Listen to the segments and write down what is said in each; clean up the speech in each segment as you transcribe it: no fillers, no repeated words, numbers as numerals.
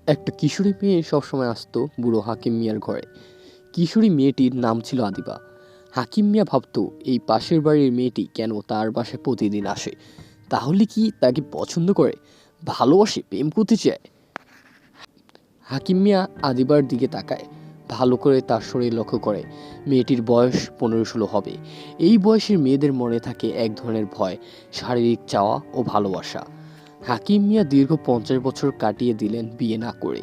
একটা কিশোরী মেয়ে সবসময় আসতো বুড়ো হাকিম মিয়ার ঘরে। কিশোরী মেয়েটির নাম ছিল আদিবা। হাকিম মিয়া ভাবতো এই পাশের বাড়ির মেয়েটি কেন তার বাসায় প্রতিদিন আসে। তাহলে কি তাকে পছন্দ করে, ভালোবাসে, প্রেম করতে চায়? হাকিম মিয়া আদিবার দিকে তাকায়, ভালো করে তার শরীর লক্ষ্য করে। মেয়েটির বয়স 15-16 হবে। এই বয়সের মেয়েদের মনে থাকে এক ধরনের ভয়, শারীরিক চাওয়া ও ভালোবাসা। হাকিম মিয়া দীর্ঘ 50 বছর কাটিয়ে দিলেন বিয়ে না করে।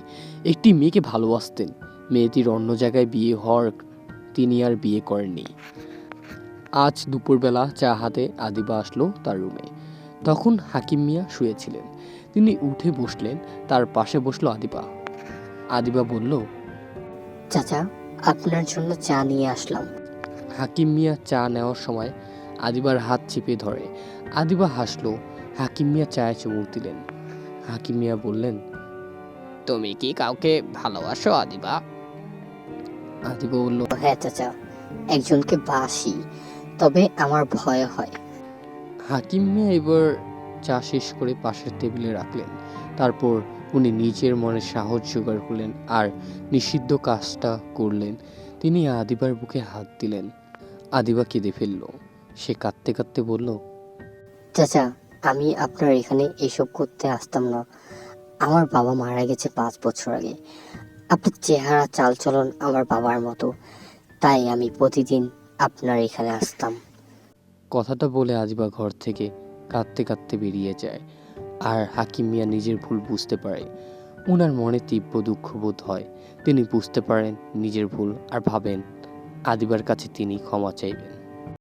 একটি মেয়েকে ভালোবাসতেন। মেয়েটির অন্য জায়গায় বিয়ে হওয়ার তিনি আর বিয়ে করেননি। আজ দুপুরবেলা চা হাতে আদিবা আসলো তার রুমে। তখন হাকিম মিয়া শুয়েছিলেন। তিনি উঠে বসলেন, তার পাশে বসলো আদিবা। আদিবা বলল, চাচা, আপনার জন্য চা নিয়ে আসলাম। হাকিম মিয়া চা নেওয়ার সময় আদিবার হাত চেপে ধরে। আদিবা হাসলো। হাকিম মিয়া চায়ে চুমুক দিলেন। হাকিম মিয়া বললেন, তুমি কি কাউকে ভালোবাসো আদিবা? আদিবা বলল, হ্যাঁ চাচা, একজনকে বাসি, তবে আমার ভয় হয়। হাকিম মিয়া এবার চা শেষ করে পাশের টেবিলে রাখলেন। তারপর উনি নিজের মনে সাহস জোগাড় করলেন আর নিষিদ্ধ কাজটা করলেন। তিনি আদিবার বুকে হাত দিলেন। আদিবা কেঁদে ফেলল। সে কাঁদতে কাঁদতে বলল, চাচা, আমি আপনার এখানে এসব করতে আসতাম না। আমার বাবা মারা গেছে 5 বছর আগে। আপনার চেহারা চালচলন আমার বাবার মতো, তাই আমি প্রতিদিন আপনার এখানে আসতাম। কথাটা বলে আদিবা ঘর থেকে কাঁদতে কাঁদতে বেরিয়ে যায়। আর হাকিম মিয়া নিজের ভুল বুঝতে পারে। উনার মনে তীব্র দুঃখবোধ হয়। তিনি বুঝতে পারেন নিজের ভুল আর ভাবেন আদিবার কাছে তিনি ক্ষমা চাইবেন।